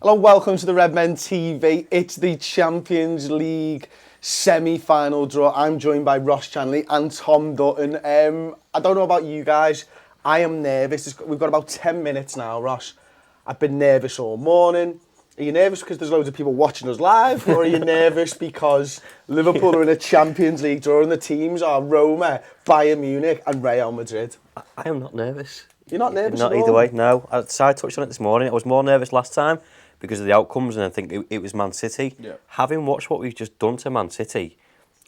Hello, welcome to the Redmen TV. It's the Champions League semi-final draw. I'm joined by Ross Chanley and Tom Dutton. I don't know about you guys. I am nervous. We've got about 10 minutes now, Ross. I've been nervous all morning. Are you nervous because there's loads of people watching us live? Or are you nervous because Liverpool are in a Champions League draw and the teams are Roma, Bayern Munich and Real Madrid? I am not nervous. You're not nervous Not at all? either way, no. I touched on it this morning. I was more nervous last time because of the outcomes, and I think it was Man City. Yeah. Having watched what we've just done to Man City,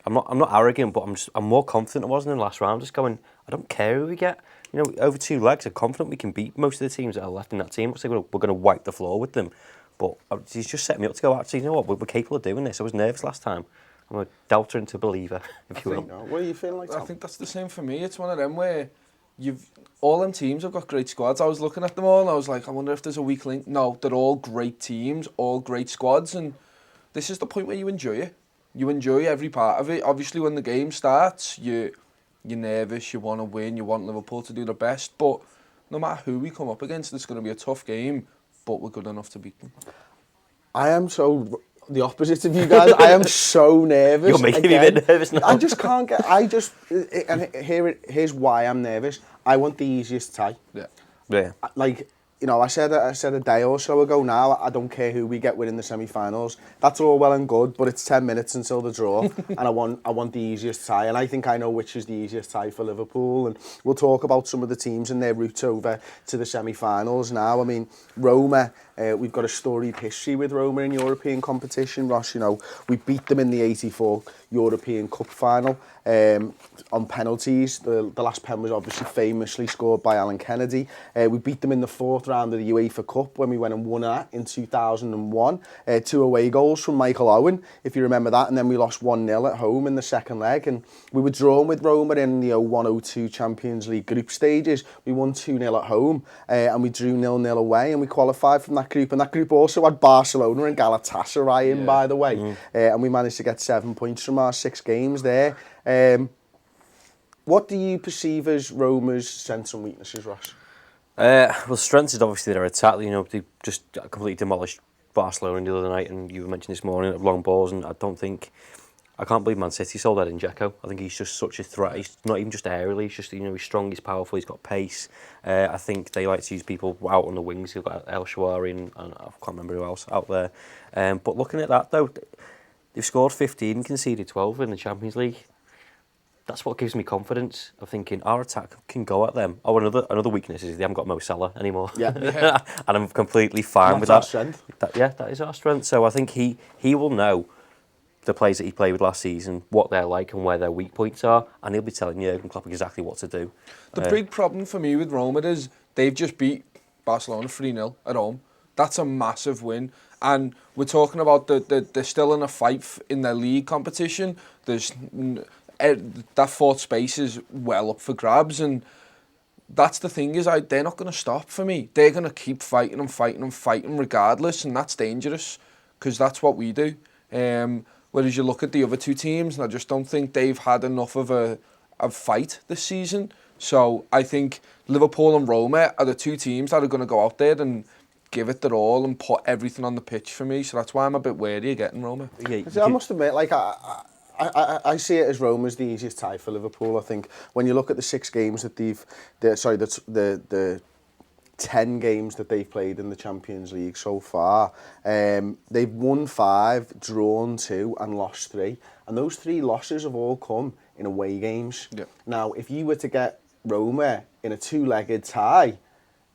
I'm not arrogant, but I'm more confident I wasn't in the last round. Just going, I don't care who we get. You know, over two legs, I'm confident we can beat most of the teams that are left in that team. So we're going to wipe the floor with them. But he's just set me up to go, actually, you know what, we're capable of doing this. I was nervous last time. I'm a doubter into believer, if you will. What are you feeling like, Tom? I think that's the same for me. It's one of them where all them teams have got great squads. I was looking at them all and I was like, I wonder if there's a weak link. No, they're all great teams, all great squads, and this is the point where you enjoy it. You enjoy every part of it. Obviously, when the game starts, you're nervous, you want to win, you want Liverpool to do their best, but no matter who we come up against, it's going to be a tough game, but we're good enough to beat them. I am so the opposite of you guys. I am so nervous. You're making me a bit nervous now. I just can't get. And here's why I'm nervous. I want the easiest tie. Yeah. Like, you know, I said a day or so ago now, I don't care who we get winning the semi-finals. That's all well and good, but it's 10 minutes until the draw, and I want the easiest tie, and I think I know which is the easiest tie for Liverpool, and we'll talk about some of the teams and their route over to the semi-finals now. I mean, Roma, we've got a storied history with Roma in European competition, Ross. You know, we beat them in the '84 European Cup final on penalties. The last pen was obviously famously scored by Alan Kennedy. We beat them in the fourth round of the UEFA Cup when we went and won that in 2001. 2 away goals from Michael Owen, if you remember that, and then we lost 1-0 at home in the second leg. And we were drawn with Roma in the 01-02 Champions League group stages. We won 2-0 at home, and we drew 0-0 away, and we qualified from that group. And that group also had Barcelona and Galatasaray in, by the way. And we managed to get 7 points from our 6 games there. What do you perceive as Roma's strengths and weaknesses, Ross? Well, strengths is obviously their attack. You know, they just completely demolished Barcelona the other night, and you mentioned this morning of long balls, and I can't believe Man City sold Edin Dzeko. I think he's just such a threat. He's not even just aerially, he's just, you know, he's strong, he's powerful, he's got pace. I think they like to use people out on the wings. You've got El Shawari and I can't remember who else out there. But looking at that though, they've scored 15, conceded 12 in the Champions League. That's what gives me confidence of thinking our attack can go at them. Oh, another weakness is they haven't got Mo Salah anymore. Yeah. And I'm completely fine with that. That's our strength. That is our strength. So I think he will know the players that he played with last season, what they're like and where their weak points are, and he'll be telling Jurgen Klopp exactly what to do. The big problem for me with Roma is they've just beat Barcelona 3-0 at home. That's a massive win. And we're talking about they're still in a fight in their league competition. There's that fourth space is well up for grabs, and that's the thing is they're not going to stop for me. They're going to keep fighting and fighting and fighting regardless, and that's dangerous because that's what we do. Whereas you look at the other two teams, and I just don't think they've had enough of a fight this season. So I think Liverpool and Roma are the two teams that are going to go out there and give it their all and put everything on the pitch for me. So that's why I'm a bit wary of getting Roma. I must admit, like I see it as Roma's the easiest tie for Liverpool. I think when you look at the 6 games that the 10 games that they've played in the Champions League so far, they've won 5, drawn 2 and lost 3. And those 3 losses have all come in away games. Yeah. Now, if you were to get Roma in a 2-legged tie,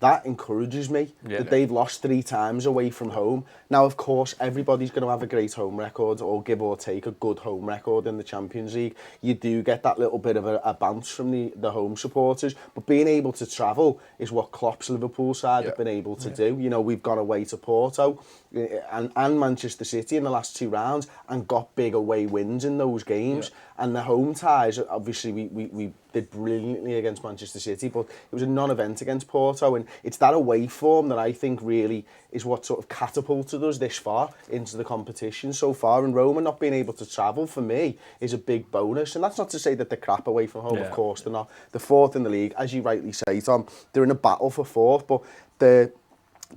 that encourages me that they've lost 3 times away from home. Now, of course, everybody's going to have a great home record, or give or take a good home record in the Champions League. You do get that little bit of a bounce from the home supporters, but being able to travel is what Klopp's Liverpool side have been able to do. You know, we've gone away to Porto and Manchester City in the last 2 rounds and got big away wins in those games. And the home ties, obviously, we did brilliantly against Manchester City, but it was a non-event against Porto, and it's that away form that I think really is what sort of catapulted us this far into the competition so far. And Roma not being able to travel, for me, is a big bonus. And that's not to say that they're crap away from home, of course they're not. They're 4th in the league, as you rightly say, Tom. They're in a battle for 4th, but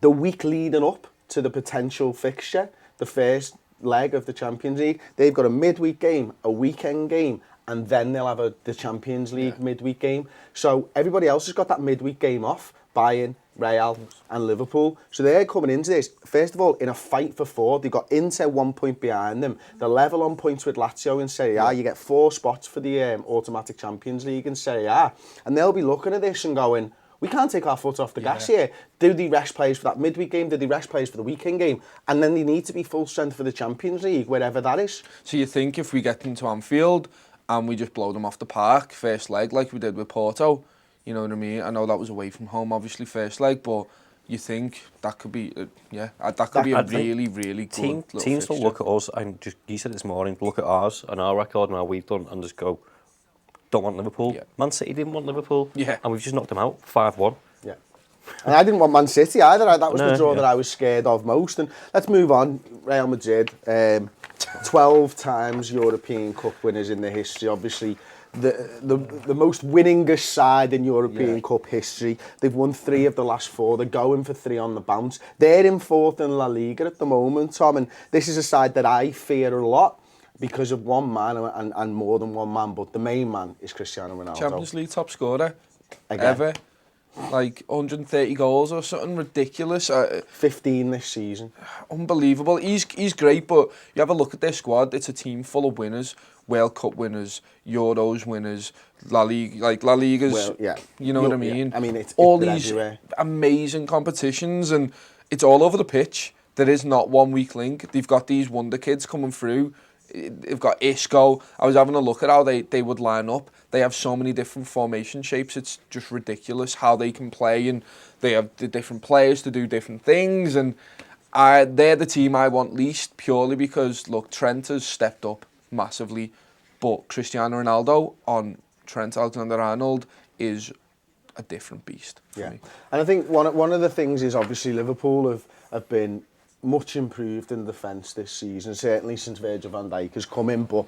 the week leading up to the potential fixture, the first leg of the Champions League. They've got a midweek game, a weekend game, and then they'll have the Champions League midweek game. So everybody else has got that midweek game off. Bayern, Real and Liverpool. So they're coming into this, first of all, in a fight for 4. They've got Inter 1 point behind them. They're level on points with Lazio in Serie A. You get 4 spots for the automatic Champions League in Serie A. And they'll be looking at this and going, we can't take our foot off the gas here. Do they rest players for that midweek game? Do they rest players for the weekend game? And then they need to be full strength for the Champions League, wherever that is. So you think if we get into Anfield and we just blow them off the park, first leg, like we did with Porto, you know what I mean? I know that was away from home, obviously, first leg, but you think that could be, that could be a really, really good teams will look at us, and just you said it this morning, look at ours and our record and how we've done, and just go, don't want Liverpool. Yeah. Man City didn't want Liverpool, and we've just knocked them out 5-1. Yeah, and I didn't want Man City either. That was the draw that I was scared of most. And let's move on. Real Madrid, 12 times European Cup winners in the history, obviously. The most winningest side in European Cup history. They've won 3 of the last 4. They're going for 3 on the bounce. They're in 4th in La Liga at the moment, Tom, and this is a side that I fear a lot because of one man and more than one man, but the main man is Cristiano Ronaldo. Champions League top scorer ever. Like 130 goals or something ridiculous. 15 this season. Unbelievable. He's great, but you have a look at their squad. It's a team full of winners. World Cup winners, Euros winners, La Ligas. Well, you know what I mean? Yeah. I mean, it's all these everywhere. Amazing competitions, and it's all over the pitch. There is not one weak link. They've got these wonder kids coming through. They've got Isco. I was having a look at how they would line up. They have so many different formation shapes. It's just ridiculous how they can play, and they have the different players to do different things. And they're the team I want least, purely because, look, Trent has stepped up massively, but Cristiano Ronaldo on Trent Alexander-Arnold is a different beast for me. And I think one of the things is obviously Liverpool have been much improved in the defence this season, certainly since Virgil van Dijk has come in, but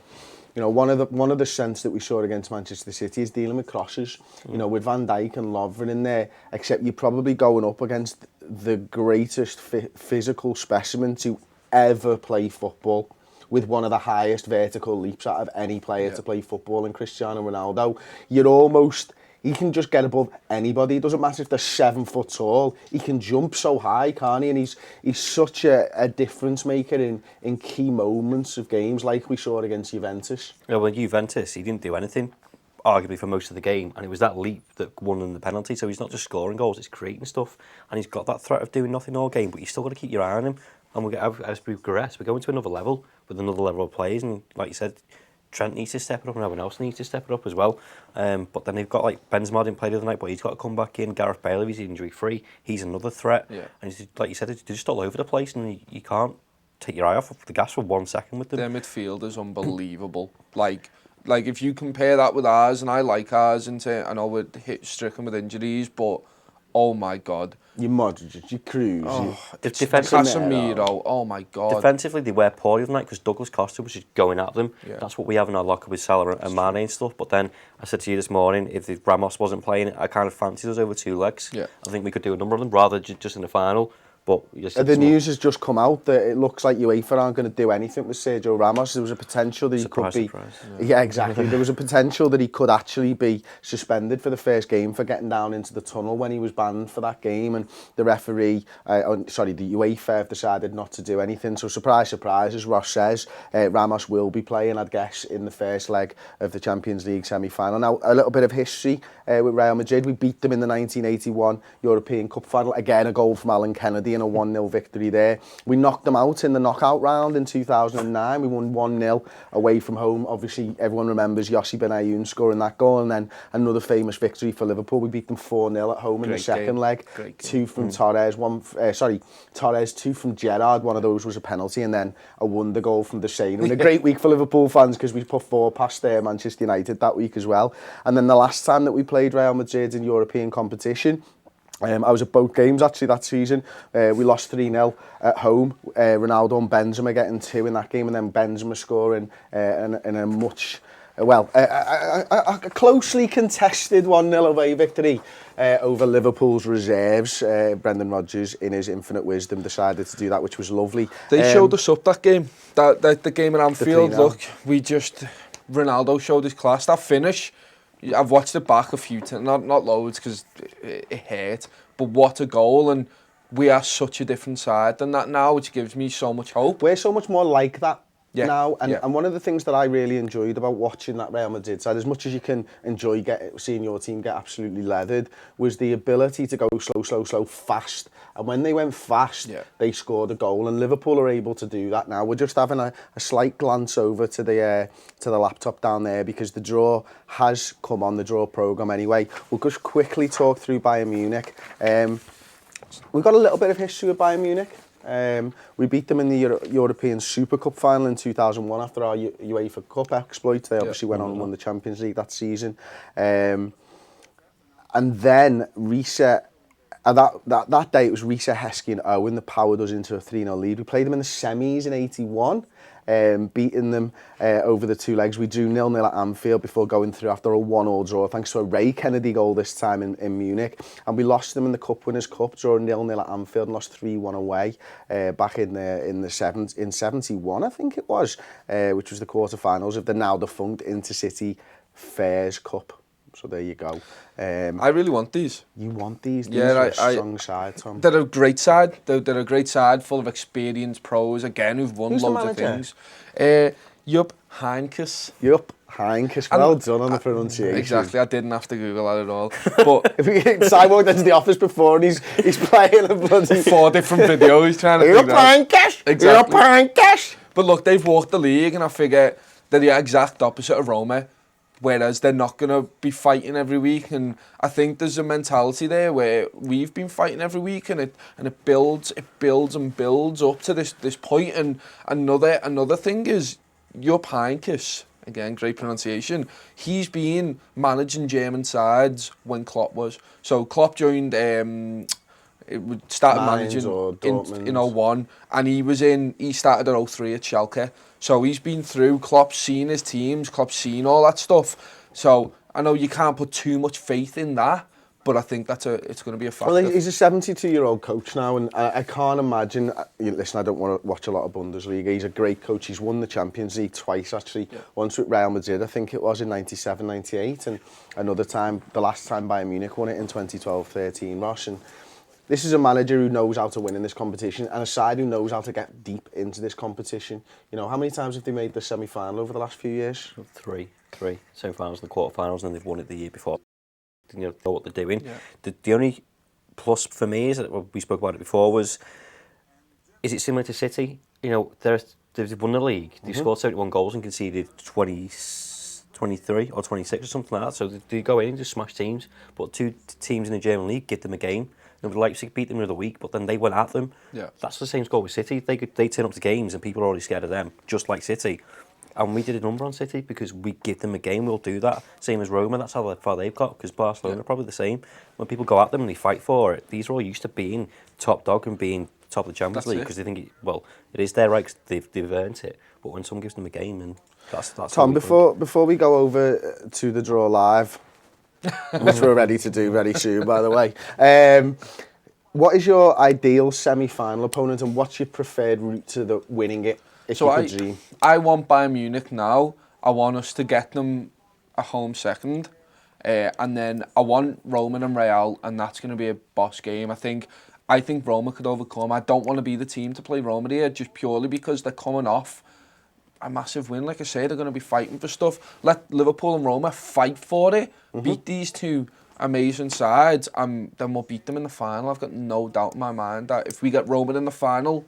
you know, one of the strengths that we saw against Manchester City is dealing with crosses. You know, with Van Dijk and Lovren in there, except you're probably going up against the greatest physical specimen to ever play football, with one of the highest vertical leaps out of any player to play football in Cristiano Ronaldo. He can just get above anybody. It doesn't matter if they're 7 foot tall. He can jump so high, can't he? And he's such a difference maker in key moments of games, like we saw against Juventus. Yeah, well, Juventus, he didn't do anything, arguably, for most of the game, and it was that leap that won in the penalty. So he's not just scoring goals, he's creating stuff, and he's got that threat of doing nothing all game, but you still got to keep your eye on him. And as we progress, we're going to another level with another level of players, and like you said, Trent needs to step it up and everyone else needs to step it up as well. But then they've got, like, Benzema didn't play the other night, but he's got to come back in. Gareth Bale, if he's injury free, he's another threat. Yeah. And like you said, they're just all over the place, and you can't take your eye off the gas for 1 second with them. Their midfield is unbelievable. like if you compare that with ours, and I like ours, I know we're stricken with injuries, but oh my God. Your Modric, your Cruz, Casemiro, oh my God. Defensively, they were poor the other night because Douglas Costa was just going at them. Yeah. That's what we have in our locker with Salah and Mane and stuff. But then, I said to you this morning, if Ramos wasn't playing, I kind of fancied us over 2 legs. Yeah. I think we could do a number of them, rather just in the final. But the news has just come out that it looks like UEFA aren't going to do anything with Sergio Ramos. There was a potential that he could be... Yeah, exactly. There was a potential that he could actually be suspended for the first game for getting down into the tunnel when he was banned for that game, and the referee, the UEFA have decided not to do anything. So surprise, surprise, as Ross says, Ramos will be playing, I'd guess, in the first leg of the Champions League semi-final. Now, a little bit of history with Real Madrid. We beat them in the 1981 European Cup final. Again, a goal from Alan Kennedy and a 1-0 victory there. We knocked them out in the knockout round in 2009. We won 1-0 away from home. Obviously, everyone remembers Yossi Benayoun scoring that goal, and then another famous victory for Liverpool. We beat them 4-0 at home in the second leg. 2 from Torres, Torres, 2 from Gerrard. One of those was a penalty, and then a wonder goal from Desailly. And a great week for Liverpool fans because we put 4 past Manchester United that week as well. And then the last time that we played Real Madrid in European competition, I was at both games actually that season. We lost 3-0 at home. Ronaldo and Benzema getting 2 in that game, and then Benzema scoring in a much a closely contested 1-0 away victory over Liverpool's reserves. Brendan Rodgers, in his infinite wisdom, decided to do that, which was lovely. They showed us up that game. That the game at Anfield. 3-0. Look, Ronaldo showed his class. That finish, I've watched it back a few times, not loads because it hurt. But what a goal! And we are such a different side than that now, which gives me so much hope. We're so much more like that now, and, yeah. and one of the things that I really enjoyed about watching that Real Madrid side, as much as you can enjoy seeing your team get absolutely leathered, was the ability to go slow, fast. And when they went fast, they scored a goal, and Liverpool are able to do that now. We're just having a slight glance over to the laptop down there, because the draw has come on, the draw programme anyway. We'll just quickly talk through Bayern Munich. We've got a little bit of history with Bayern Munich. We beat them in the European Super Cup final in 2001 after our UEFA Cup exploit. They obviously went on and won the Champions League that season. And then Riese, that day it was Riese, Heskey and Owen that powered us into a 3-0 lead. We played them in the semis in 81, beating them over the two legs. We drew 0-0 at Anfield before going through after a 1-1 draw, thanks to a Ray Kennedy goal this time in Munich. And we lost them in the Cup Winners' Cup, drawing 0-0 at Anfield and lost 3-1 away back in 71, I think it was, which was the quarter-finals of the now defunct Intercity Fairs Cup. So there you go. I really want these. You want these? Yeah, are a strong side, Tom. They're a great side. They're a great side full of experienced pros, again, who've won loads of things. Jupp Heynckes. Jupp Heynckes. Well done on the pronunciation. Exactly. I didn't have to Google that at all. But I walked into the office before and he's playing a bloody 4 different videos trying to Jupp Heynckes. Exactly. Jupp Heynckes. But look, they've walked the league, and I figure they're the exact opposite of Roma. Whereas they're not going to be fighting every week, and I think there's a mentality there where we've been fighting every week, and it builds up to this point. And another thing is Jupp Heynckes, again, great pronunciation. He's been managing German sides when Klopp was. So Klopp joined. Started managing in 01, and he started at 03 at Schalke. So he's been through, Klopp's seen his teams, Klopp's seen all that stuff. So I know you can't put too much faith in that, but I think it's going to be a factor. Well, he's a 72-year-old coach now, and I can't imagine. Listen, I don't want to watch a lot of Bundesliga. He's a great coach. He's won the Champions League twice, actually. Yeah. Once with Real Madrid, I think it was in 97, 98, and another time, the last time Bayern Munich won it in 2012-13, Ross. And this is a manager who knows how to win in this competition, and a side who knows how to get deep into this competition. You know, how many times have they made the semi-final over the last few years? Three. Semi-finals and the quarter-finals, and they've won it the year before. You know what they're doing. Yeah. The only plus for me is that we spoke about it before was, is it similar to City? You know, they've won the league. They've scored 71 goals and conceded 23 or 26 or something like that. So they go in and just smash teams. But 2 teams in the German league give them a game. Leipzig beat them the other week, but then they went at them. Yeah. That's the same score with City. They turn up to games and people are already scared of them, just like City. And we did a number on City because we give them a game, we'll do that. Same as Roma, that's how far they've got, because Barcelona are probably the same. When people go at them and they fight for it, these are all used to being top dog and being top of the Champions League, because they think, it is their right, because they've earned it. But when someone gives them a game, and that's Tom, before we go over to the draw live, which we're ready to do very soon, by the way. What is your ideal semi-final opponent, and what's your preferred route to winning it? I want Bayern Munich now. I want us to get them a home second, and then I want Roma and Real, and that's going to be a boss game. I think Roma could overcome. I don't want to be the team to play Roma here, just purely because they're coming off a massive win. Like I say, they're going to be fighting for stuff. Let Liverpool and Roma fight for it. Beat these two amazing sides, and then we'll beat them in the final. I've got no doubt in my mind that if we get Roma in the final,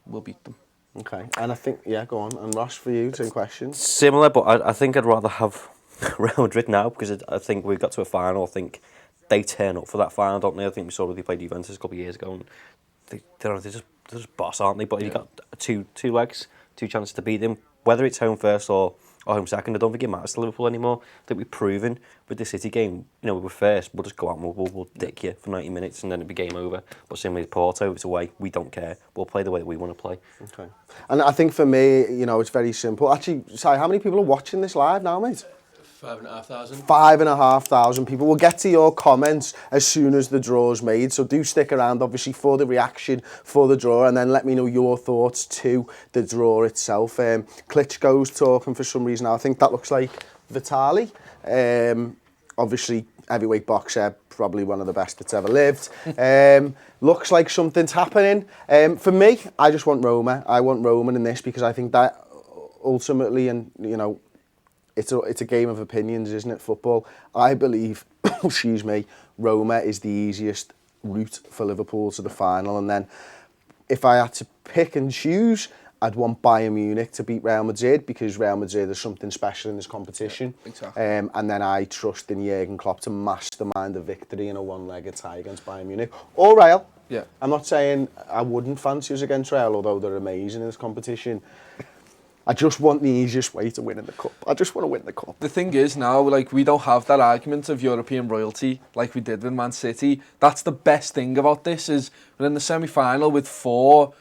we'll beat them. Okay, and I think, go on. And Ross, for you, 2 questions. Similar, but I think I'd rather have Real Madrid now, because I think we've got to a final. I think they turn up for that final, don't they? I think we saw they played Juventus a couple of years ago, and they're just boss, aren't they? But you've got two legs, 2 chances to beat them, whether it's home first or or home second. I don't think it matters to Liverpool anymore. I think we've proven with the City game, we were first, we'll just go out and we'll dick you for 90 minutes and then it'll be game over. But same with Porto, it's away, we don't care. We'll play the way that we want to play. Okay. And I think for me, it's very simple. Actually, Si, how many people are watching this live now, mate? 5,500. 5,500 people. We'll get to your comments as soon as the draw's made, so do stick around obviously for the reaction for the draw, and then let me know your thoughts to the draw itself. Klitschko's talking for some reason. I think that looks like Vitali. Obviously heavyweight boxer, probably one of the best that's ever lived. Looks like something's happening. For me, I just want Roma. I want Roman in this because I think that ultimately, and it's a game of opinions, isn't it, football? I believe, excuse me, Roma is the easiest route for Liverpool to the final. And then if I had to pick and choose, I'd want Bayern Munich to beat Real Madrid because Real Madrid is something special in this competition. Yeah, exactly. And then I trust in Jurgen Klopp to mastermind a victory in a one-legged tie against Bayern Munich. Or Real. Yeah. I'm not saying I wouldn't fancy us against Real, although they're amazing in this competition. I just want the easiest way to win in the cup. I just want to win the cup. The thing is now, we don't have that argument of European royalty like we did with Man City. That's the best thing about this, is we're in the semi-final with 4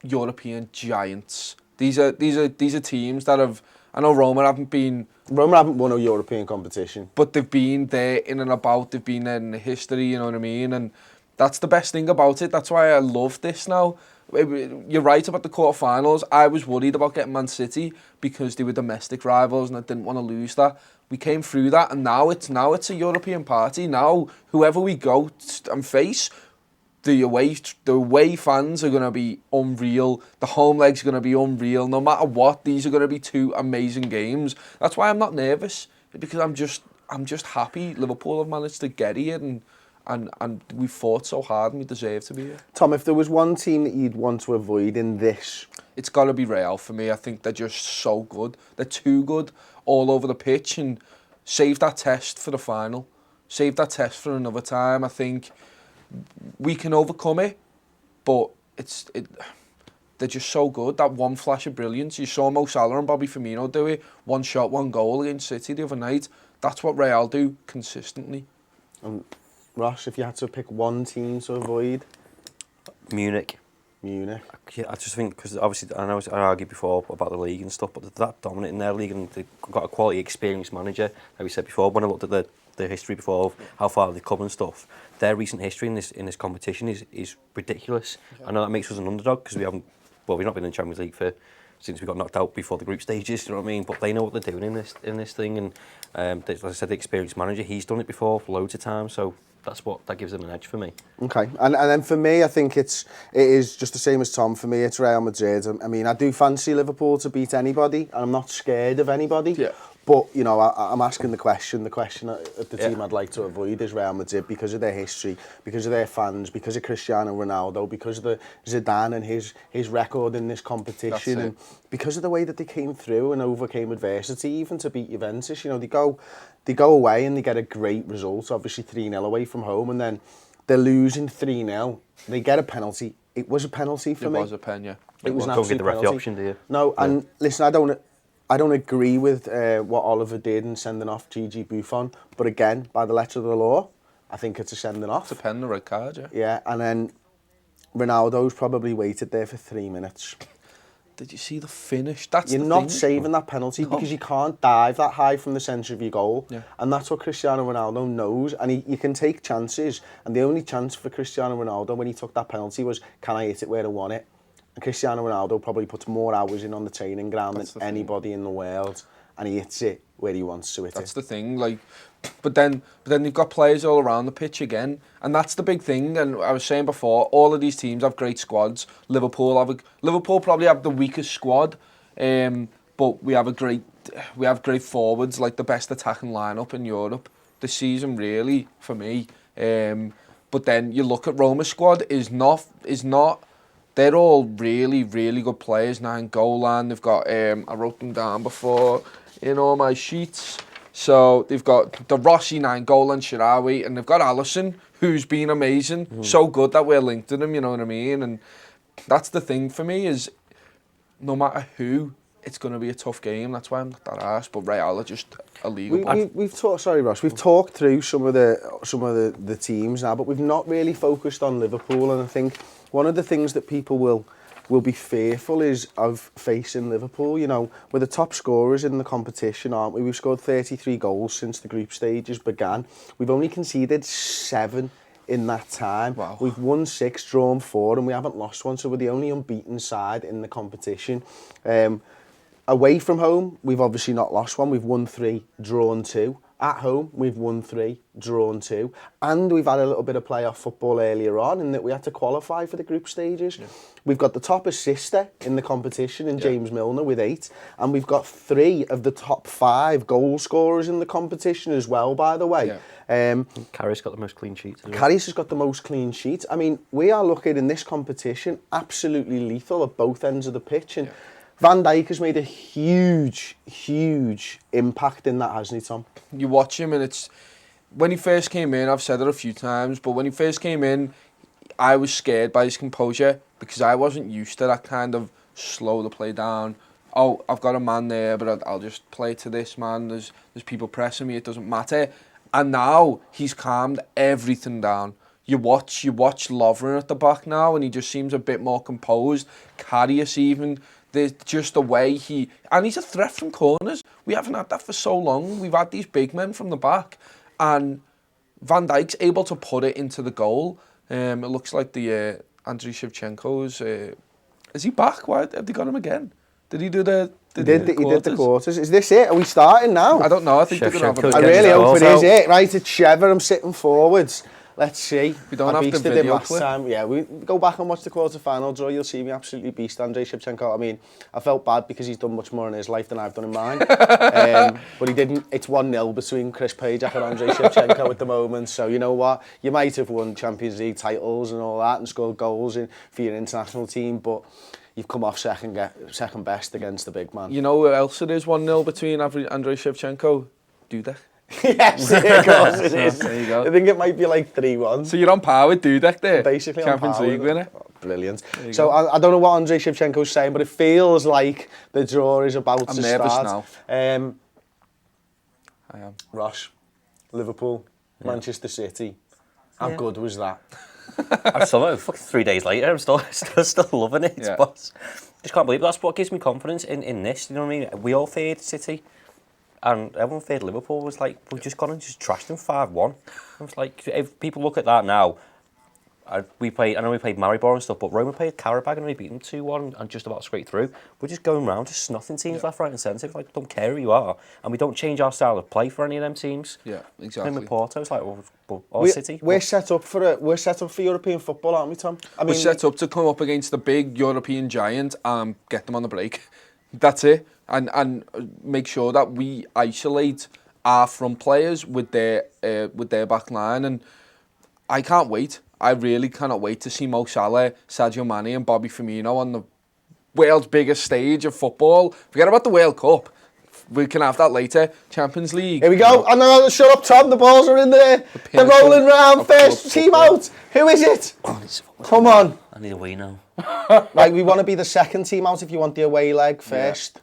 European giants. These are teams that have... I know Roma haven't won a European competition. But they've been there in and about. They've been there in the history, you know what I mean? And that's the best thing about it. That's why I love this now. You're right about the quarterfinals. I was worried about getting Man City because they were domestic rivals and I didn't want to lose that. We came through that, and now it's a European party. Now whoever we go and face, the away fans are going to be unreal. The home legs are going to be unreal. No matter what, these are going to be 2 amazing games. That's why I'm not nervous, because I'm just happy Liverpool have managed to get here and we fought so hard and we deserve to be here. Tom, if there was one team that you'd want to avoid in this... It's got to be Real for me. I think they're just so good. They're too good all over the pitch, and save that test for the final. Save that test for another time. I think we can overcome it, but they're just so good. That one flash of brilliance. You saw Mo Salah and Bobby Firmino do it. 1 shot, 1 goal against City the other night. That's what Real do consistently. Ross, if you had to pick one team to avoid? Munich. Munich. Yeah, I just think, because obviously I argued before about the league and stuff, but they're that dominant in their league and they've got a quality, experienced manager. Like we said before, when I looked at the history before of how far they've come and stuff, their recent history in this competition is ridiculous. Yeah. I know that makes us an underdog because we've not been in the Champions League since we got knocked out before the group stages, you know what I mean? But they know what they're doing in this thing, and as I said, the experienced manager, he's done it before loads of times, so that gives them an edge for me. Okay, and then for me, I think it is just the same as Tom. For me, it's Real Madrid. I mean, I do fancy Liverpool to beat anybody, and I'm not scared of anybody. Yeah. But I'm asking the question. The question of the team I'd like to avoid is Real Madrid because of their history, because of their fans, because of Cristiano Ronaldo, because of the Zidane and his record in this competition, and because of the way that they came through and overcame adversity, even to beat Juventus. They go away and they get a great result, obviously 3-0 away from home, and then they're losing 3-0. They get a penalty. It was a penalty for me. It was a pen, yeah. It was an don't get the absolute penalty. option, do you? No, yeah. And listen, I don't agree with what Oliver did in sending off Gigi Buffon, but again, by the letter of the law, I think it's a sending off. It's a pen, the red card, yeah. Yeah, and then Ronaldo's probably waited there for 3 minutes. Did you see the finish? You're not saving that penalty because you can't dive that high from the centre of your goal. Yeah. And that's what Cristiano Ronaldo knows. And you can take chances. And the only chance for Cristiano Ronaldo when he took that penalty was, can I hit it where I want it? And Cristiano Ronaldo probably puts more hours in on the training ground than anybody in the world. And he hits it where he wants to hit it. That's the thing. But then you've got players all around the pitch again, and that's the big thing. And I was saying before, all of these teams have great squads. Liverpool probably have the weakest squad, but we have great forwards, like the best attacking lineup in Europe this season, really, for me. But then you look at Roma's squad is not. They're all really, really good players. Nainggolan, they've got. I wrote them down before in all my sheets. So they've got the Rossi, Nainggolan, Shirawi, and they've got Alisson, who's been amazing. So good that we're linked to them, you know what I mean? And that's the thing for me is, no matter who it's going to be a tough game. That's why I'm not that arsed. But Real are just a league above. We've talked. Sorry, Ross. We've talked through some of the teams now, but we've not really focused on Liverpool. And I think one of the things that people will be fearful is of facing Liverpool. You know, we're the top scorers in the competition, aren't we? We've scored 33 goals since the group stages began. We've only conceded 7 in that time. Wow. We've won 6, drawn 4, and we haven't lost one, so we're the only unbeaten side in the competition. Away from home, we've obviously not lost one. We've won 3, drawn 2. At home, we've won 3, drawn 2. And we've had a little bit of playoff football earlier on in that we had to qualify for the group stages. Yeah. We've got the top assister in the competition in James Milner with 8. And we've got 3 of the top 5 goal scorers in the competition as well, by the way. Yeah. Carri's got the most clean sheets. Carri's has got the most clean sheets. I mean, we are looking in this competition absolutely lethal at both ends of the pitch. And Van Dijk has made a huge impact in that, hasn't he, Tom? You watch him and it's... When he first came in, I've said it a few times, but when he first came in, I was scared by his composure because I wasn't used to that kind of slow the play down. Oh, I've got a man there, but I'll just play to this man. There's people pressing me, it doesn't matter. And now he's calmed everything down. You watch Lovren at the back now and he just seems a bit more composed. Karius even... There's just the way and he's a threat from corners. We haven't had that for so long. We've had these big men from the back, and Van Dijk's able to put it into the goal. It looks like the Andriy Shevchenko's. Is he back? Why have they got him again? Did he do the? He did the quarters. Is this it? Are we starting now? I don't know. I think they're gonna have a. I really hope it is it. Right, it's Trevor. I'm sitting forwards. Let's see. We don't have the video clip. Time. Yeah, we go back and watch the quarter-final draw. You'll see me absolutely beast Andriy Shevchenko. I mean, I felt bad because he's done much more in his life than I've done in mine. But he didn't. It's 1-0 between Chris Pajak and Andriy Shevchenko at the moment. So you know what? You might have won Champions League titles and all that and scored goals for your international team, but you've come off second best against the big man. You know who else it is 1-0 between Andriy Shevchenko? Dudek. Yes, of course it is. There you go. I think it might be like 3-1. So you're on par with Dudek there. Basically Champions League winner. Oh, brilliant. So I don't know what Andriy Shevchenko's saying, but it feels like the draw is about to start. I'm nervous now. I am. Ross, Liverpool, Manchester City. How good was that? I'm still fucking 3 days later. I'm still loving it. Yeah. But just can't believe it. That's what gives me confidence in this. You know what I mean? We all feared City. And everyone feared Liverpool. Was like, we've just gone and just trashed them 5-1. I was like, if people look at that now, I know we played Maribor and stuff, but Roma played Karabag and we beat them 2-1 and just about straight through. We're just going round just snuffing teams left, right and centre. Like, don't care who you are. And we don't change our style of play for any of them teams. Yeah, exactly. Same with Porto, it's like, City. We're set up for European football, aren't we, Tom? I mean, we're set up to come up against the big European giant and get them on the break. That's it. And make sure that we isolate our front players with their back line. And I can't wait. I really cannot wait to see Mo Salah, Sadio Mane and Bobby Firmino on the world's biggest stage of football. Forget about the World Cup. We can have that later. Champions League. Here we go. Oh no, shut up, Tom. The balls are in there. They're rolling round. First team out. Who is it? Come on. I need a wee now. Right, we want to be the second team out if you want the away leg first. Yeah.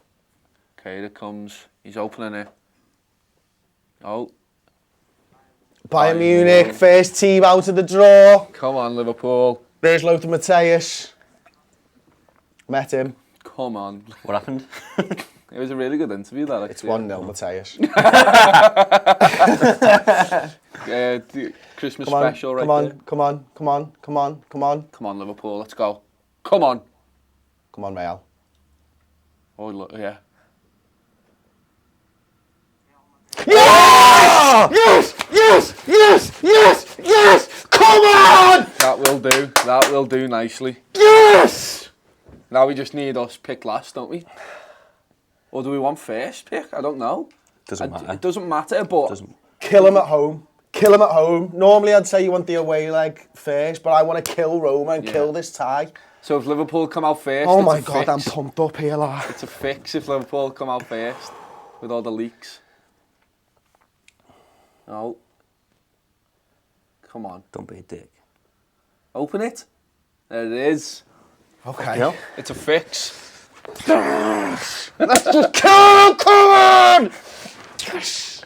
Okay, there comes. He's opening it. Oh. Bayern Munich, first team out of the draw. Come on, Liverpool. There's Lothar Matthäus. Met him. Come on. What happened? It was a really good interview, that actually. It's 1-0 Matthäus. Christmas special right there. Come on, Liverpool, let's go. Come on. Come on, Real. Oh, look, yeah. Yes! Come on! That will do nicely. Yes! Now we just need us pick last, don't we? Or do we want first pick? I don't know. Doesn't matter. It doesn't matter, but... Kill him at home. Normally I'd say you want the away leg first, but I want to kill Roma and kill this tie. So if Liverpool come out first, oh it's my a God, fix. I'm pumped up here, lad. It's a fix if Liverpool come out first with all the leaks. Oh. Come on. Don't be a dick. Open it. There it is. Okay. It's a fix. Let's just kill him, come on! Yes!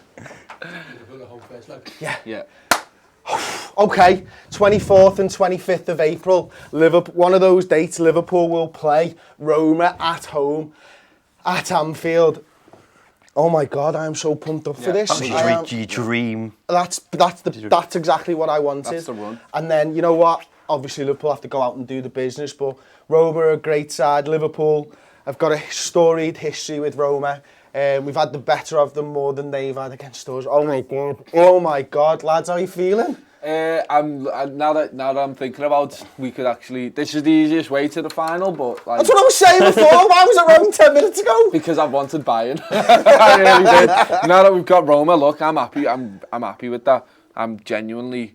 Yeah. Okay, 24th and 25th of April, Liverpool, one of those dates, Liverpool will play Roma at home at Anfield. Oh my God, I am so pumped up for this. You dream. That's exactly what I wanted. That's the one. And then, you know what? Obviously, Liverpool have to go out and do the business, but Roma are a great side. Liverpool have got a storied history with Roma. We've had the better of them more than they've had against us. Oh my God, lads, how are you feeling? Now that I'm thinking about, we could actually. This is the easiest way to the final, but like, That's what I was saying before. Why was it wrong 10 minutes ago? because I wanted Bayern. I really did. Now that we've got Roma, look, I'm happy. I'm happy with that. I'm genuinely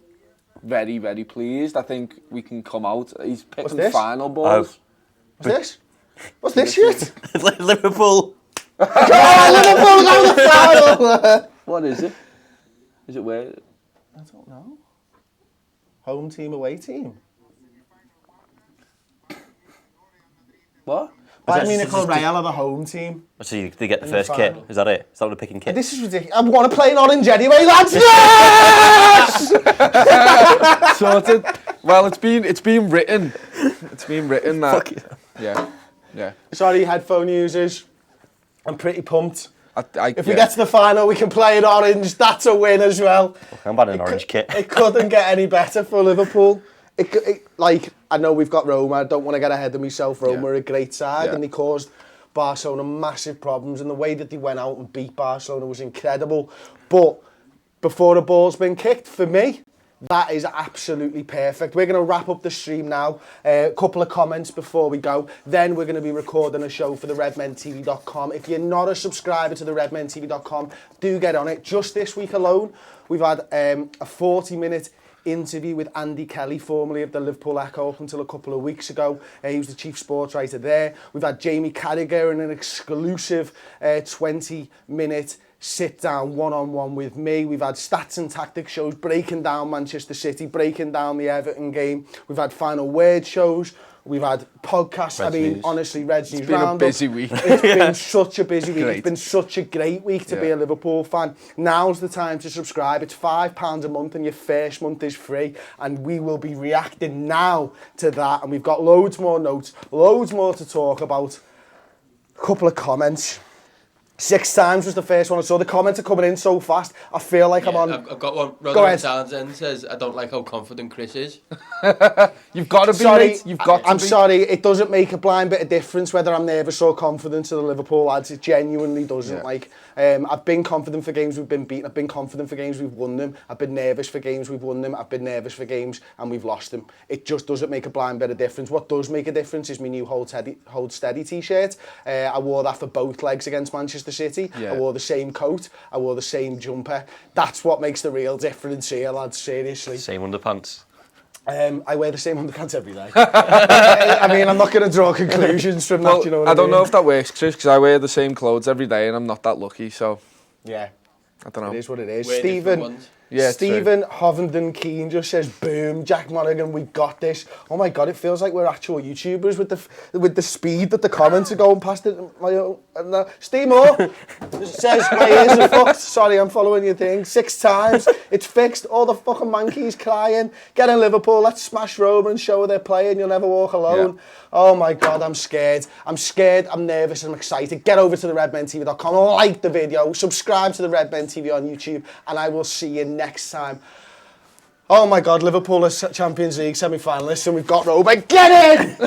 very, very pleased. I think we can come out. He's picking this? final balls. What's this? What's this shit? Liverpool. Liverpool go to the final! What is it? Is it where? I don't know. Home team, away team. What? Bayern Munich or Real are the home team. So they get the first the kit. final. Is that it? Is that what they're picking kit? This is ridiculous. I want to play in orange anyway, lads. Yes! Sorted. Well, it's been written. It's been written that. Fuck Yeah. Yeah. Sorry, headphone users. I'm pretty pumped. If we get to the final, we can play in orange. That's a win as well. I'm buying an orange kit. It couldn't get any better for Liverpool. Like, I know we've got Roma. I don't want to get ahead of myself. Roma are a great side, and they caused Barcelona massive problems. And the way that they went out and beat Barcelona was incredible. But before the ball's been kicked, for me, that is absolutely perfect. We're going to wrap up the stream now. A couple of comments before we go. Then we're going to be recording a show for the redmentv.com. If you're not a subscriber to the redmentv.com, do get on it. Just this week alone, we've had a 40-minute interview with Andy Kelly, formerly of the Liverpool Echo, up until a couple of weeks ago. He was the chief sports writer there. We've had Jamie Carragher in an exclusive 20-minute sit-down one-on-one with me. We've had stats and tactics shows breaking down Manchester City, breaking down the Everton game. We've had final word shows. We've had podcasts. Honestly, Red's News Roundup. It's been a busy week. It's been such a busy week. Great. It's been such a great week to be a Liverpool fan. Now's the time to subscribe. It's £5 a month and your first month is free. And we will be reacting now to that. And we've got loads more notes, loads more to talk about. A couple of comments. 6 times was the first one I saw. The comments are coming in so fast. I feel like I'm on... I've got one. Go ahead. Townsend says, I don't like how confident Chris is. You've got to be, mate. You've got to I'm be. sorry, it doesn't make a blind bit of difference whether I'm nervous or confident to the Liverpool lads. It genuinely doesn't. Yeah. Like, I've been confident for games we've been beaten. I've been confident for games we've won them. I've been nervous for games we've won them. I've been nervous for games and we've lost them. It just doesn't make a blind bit of difference. What does make a difference is my new Hold Steady t-shirt. I wore that for both legs against Manchester City. Yeah. I wore the same coat. I wore the same jumper. That's what makes the real difference here, lads, seriously. Same underpants. I wear the same underpants every day. I mean, I'm not going to draw conclusions from that, you know what I mean? I don't know if that works, Chris, because I wear the same clothes every day and I'm not that lucky, so... Yeah. I don't know. It is what it is. Wear different ones. Yeah, Stephen Hovenden Keane just says, boom, Jack Monaghan, we got this. Oh my God, it feels like we're actual YouTubers with the speed that the comments are going past it. Steve Moore says, my ears are fucked. Sorry, I'm following your thing. 6 times. It's fixed. All the fucking monkeys crying. Get in Liverpool. Let's smash Roma and show they're playing. You'll never walk alone. Yeah. Oh my God, I'm scared. I'm scared, I'm nervous, I'm excited. Get over to the redmentv.com, like the video, subscribe to the Redmen TV on YouTube, and I will see you next time. Oh my God, Liverpool are Champions League semi-finalists and we've got Roma. Get in!